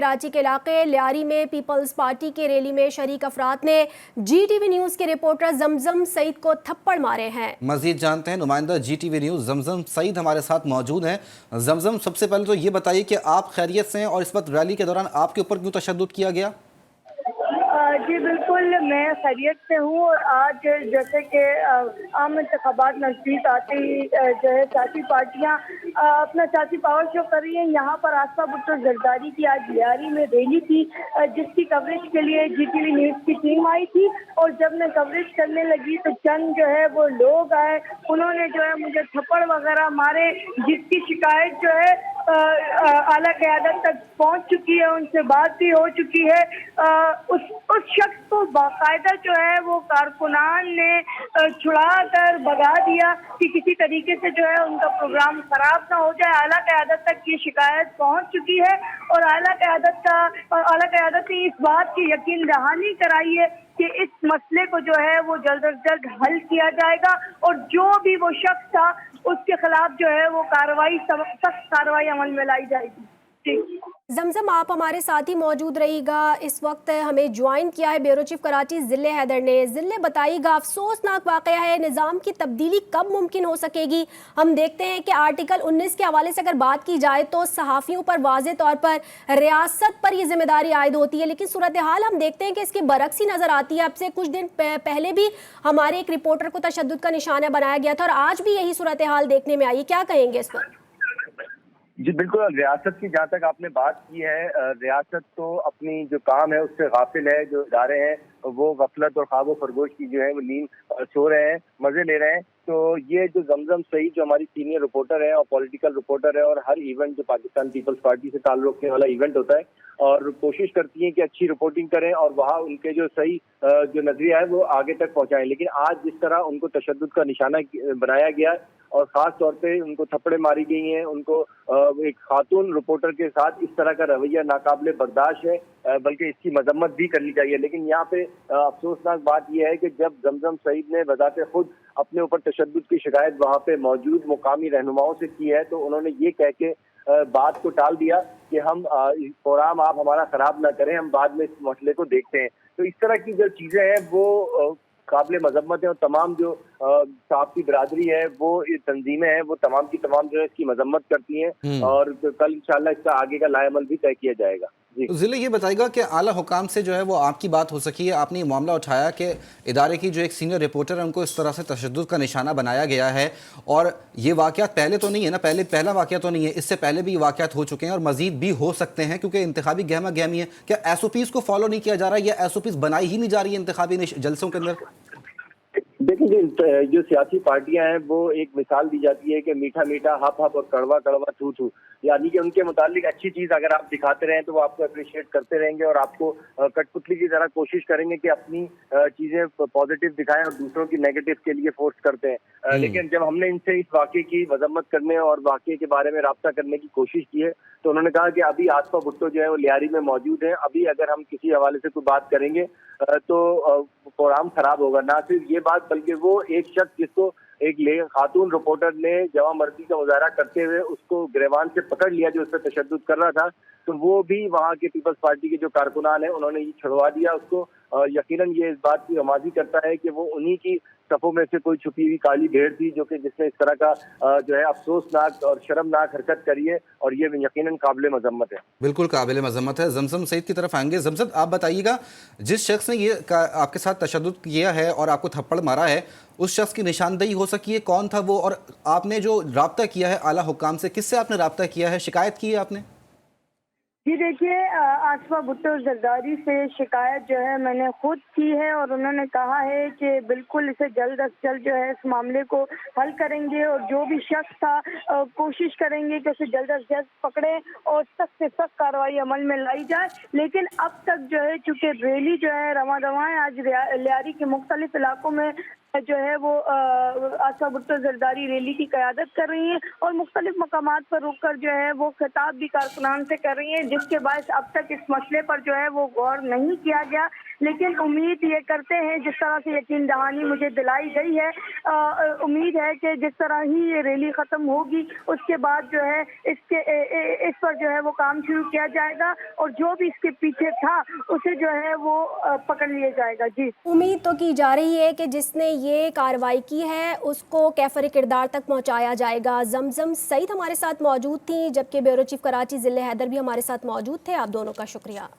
کراچی کے علاقے لیاری میں پیپلز پارٹی کے ریلی میں شریک افراد نے جی ٹی وی نیوز کے رپورٹر زمزم سعید کو تھپڑ مارے ہیں۔ مزید جانتے ہیں نمائندہ جی ٹی وی نیوز زمزم سعید ہمارے ساتھ موجود ہیں۔ زمزم، سب سے پہلے تو یہ بتائیے کہ آپ خیریت سے ہیں اور اس وقت ریلی کے دوران آپ کے اوپر کیوں تشدد کیا گیا؟ جی بالکل، میں خیریت سے ہوں اور آج جیسے کہ عام انتخابات نزدیک آتے ہی جو ہے سیاسی پارٹیاں اپنا سیاسی پاور شو کر رہی ہیں۔ یہاں پر آصفہ بھٹو زرداری کی آج لیاری میں ریلی تھی جس کی کوریج کے لیے جی ٹی وی نیوز کی ٹیم آئی تھی، اور جب میں کوریج کرنے لگی تو چند جو ہے وہ لوگ آئے، انہوں نے جو ہے مجھے تھپڑ وغیرہ مارے، جس کی شکایت جو ہے اعلیٰ قیادت تک پہنچ چکی ہے، ان سے بات بھی ہو چکی ہے۔ اس شخص کو باقاعدہ جو ہے وہ کارکنان نے چھڑا کر بھگا دیا کہ کسی طریقے سے جو ہے ان کا پروگرام خراب نہ ہو جائے۔ اعلیٰ قیادت تک یہ شکایت پہنچ چکی ہے اور اعلیٰ قیادت نے اس بات کی یقین دہانی کرائی ہے کہ اس مسئلے کو جو ہے وہ جلد از جلد حل کیا جائے گا، اور جو بھی وہ شخص تھا اس کے خلاف جو ہے وہ سخت کارروائی عمل میں لائی جائے گی۔ زمزم، آپ ہمارے ساتھ ہی موجود رہی گا۔ اس وقت ہمیں جوائن کیا ہے بیورو چیف کراچی ضلع حیدر نے۔ ضلع بتائیے گا، افسوسناک واقعہ ہے، نظام کی تبدیلی کب ممکن ہو سکے گی؟ ہم دیکھتے ہیں کہ آرٹیکل 19 کے حوالے سے اگر بات کی جائے تو صحافیوں پر واضح طور پر ریاست پر یہ ذمہ داری عائد ہوتی ہے، لیکن صورتحال ہم دیکھتے ہیں کہ اس کی برعکس ہی نظر آتی ہے۔ اب سے کچھ دن پہلے بھی ہمارے ایک رپورٹر کو تشدد کا نشانہ بنایا گیا تھا اور آج بھی یہی صورتحال دیکھنے میں آئی۔ کیا کہیں گے اس پر؟ جی بالکل، ریاست کی جہاں تک آپ نے بات کی ہے، ریاست تو اپنی جو کام ہے اس سے غافل ہے۔ جو ادارے ہیں وہ غفلت اور خواب و خرگوش کی جو ہے وہ نیند سو رہے ہیں، مزے لے رہے ہیں۔ تو یہ جو زمزم سعید جو ہماری سینئر رپورٹر ہے اور پولیٹیکل رپورٹر ہے، اور ہر ایونٹ جو پاکستان پیپلز پارٹی سے تعلق رکھنے والا ایونٹ ہوتا ہے، اور کوشش کرتی ہیں کہ اچھی رپورٹنگ کریں اور وہاں ان کے جو صحیح جو نظریہ ہے وہ آگے تک پہنچائیں، لیکن آج جس طرح ان کو تشدد کا نشانہ بنایا گیا اور خاص طور پہ ان کو تھپڑے ماری گئی ہیں، ان کو ایک خاتون رپورٹر کے ساتھ اس طرح کا رویہ ناقابل برداشت ہے، بلکہ اس کی مذمت بھی کرنی چاہیے۔ لیکن یہاں پہ افسوسناک بات یہ ہے کہ جب زمزم سعید نے بذات خود اپنے اوپر تشدد کی شکایت وہاں پہ موجود مقامی رہنماؤں سے کی ہے، تو انہوں نے یہ کہہ کے بات کو ٹال دیا کہ ہم پروگرام آپ ہمارا خراب نہ کریں، ہم بعد میں اس مسئلے کو دیکھتے ہیں۔ تو اس طرح کی جو چیزیں ہیں وہ قابل مذمت ہے، اور تمام جو صحافتی برادری ہے، وہ تنظیمیں ہیں، وہ تمام کی تمام جو ہے اس کی مذمت کرتی ہیں، اور کل انشاءاللہ اس کا آگے کا لائحہ عمل بھی طے کیا جائے گا۔ ضلع یہ بتائے گا کہ اعلیٰ حکام سے جو ہے وہ آپ کی بات ہو سکی ہے، آپ نے یہ معاملہ اٹھایا کہ ادارے کی جو ایک سینئر رپورٹر ہے ان کو اس طرح سے تشدد کا نشانہ بنایا گیا ہے، اور یہ واقعات پہلے تو نہیں ہے نا، پہلا واقعہ تو نہیں ہے، اس سے پہلے بھی یہ واقعات ہو چکے ہیں اور مزید بھی ہو سکتے ہیں، کیونکہ انتخابی گہما گہمی ہے۔ کیا ایس او پیز کو فالو نہیں کیا جا رہا، یا ایس او پیز بنائی ہی نہیں جا رہی ہے انتخابی جلسوں کے اندر؟ دیکھیں، جو سیاسی پارٹیاں ہیں وہ ایک مثال دی جاتی ہے کہ میٹھا میٹھا ہپ ہپ اور کڑوا کڑوا تھو تھو، یعنی کہ ان کے متعلق اچھی چیز اگر آپ دکھاتے رہیں تو وہ آپ کو اپریشیٹ کرتے رہیں گے، اور آپ کو کٹ پتلی کی طرح کوشش کریں گے کہ اپنی چیزیں پازیٹیو دکھائیں اور دوسروں کی نیگیٹو کے لیے فورس کرتے ہیں۔ لیکن جب ہم نے ان سے اس واقعے کی مذمت کرنے اور واقعے کے بارے میں رابطہ کرنے کی کوشش کی ہے، تو انہوں نے کہا کہ ابھی آصفہ بھٹو جو ہے وہ لیاری میں موجود ہیں، ابھی اگر ہم کسی حوالے سے کوئی بات کریں گے تو پروگرام خراب ہوگا۔ نہ صرف یہ بات بلکہ وہ ایک شخص جس کو ایک خاتون رپورٹر نے جواں مردی کا مظاہرہ کرتے ہوئے اس کو گریوان سے پکڑ لیا جو اس پہ تشدد کر رہا تھا، تو وہ بھی وہاں کے پیپلز پارٹی کے جو کارکنان ہیں انہوں نے یہ چھڑوا دیا اس کو۔ یقیناً یہ اس بات کی نمازی کرتا ہے کہ وہ انہی کی صفوں میں سے کوئی چھپی ہوئی کالی بھیڑ تھی جو کہ جس نے اس طرح کا جو ہے افسوسناک اور شرمناک حرکت کری ہے، اور یہ یقیناً قابل مذمت ہے۔ بالکل قابل مذمت ہے۔ زمزم سعید کی طرف آئیں گے۔ زمزم، آپ بتائیے گا، جس شخص نے یہ آپ کے ساتھ تشدد کیا ہے اور آپ کو تھپڑ مارا ہے، اس شخص کی نشاندہی ہو سکی ہے، کون تھا وہ، اور آپ نے جو رابطہ کیا ہے اعلیٰ حکام سے، کس سے آپ نے رابطہ کیا ہے، شکایت کی ہے آپ نے؟ جی دیکھیے، آصفہ بھٹو زرداری سے شکایت جو ہے میں نے خود کی ہے، اور انہوں نے کہا ہے کہ بالکل اسے جلد از جلد جو ہے اس معاملے کو حل کریں گے، اور جو بھی شخص تھا کوشش کریں گے کہ اسے جلد از جلد پکڑیں اور سخت سے سخت کارروائی عمل میں لائی جائے۔ لیکن اب تک جو ہے چونکہ ریلی جو ہے رواں ہے، آج لیاری کے مختلف علاقوں میں جو ہے وہ آصفہ بھٹو زرداری ریلی کی قیادت کر رہی ہیں، اور مختلف مقامات پر رک کر جو ہے وہ خطاب بھی کارکنان سے کر رہی ہیں، جس کے باعث اب تک اس مسئلے پر جو ہے وہ غور نہیں کیا گیا۔ لیکن امید یہ کرتے ہیں جس طرح سے یقین دہانی مجھے دلائی گئی ہے، امید ہے کہ جس طرح ہی یہ ریلی ختم ہوگی اس کے بعد جو ہے اس پر جو ہے وہ کام شروع کیا جائے گا اور جو بھی اس کے پیچھے تھا اسے جو ہے وہ پکڑ لیا جائے گا۔ جی امید تو کی جا رہی ہے کہ جس نے یہ کارروائی کی ہے اس کو کیفر کردار تک پہنچایا جائے گا۔ زمزم سعید ہمارے ساتھ موجود تھیں، جبکہ بیورو چیف کراچی ضلع حیدر بھی ہمارے ساتھ موجود تھے۔ آپ دونوں کا شکریہ۔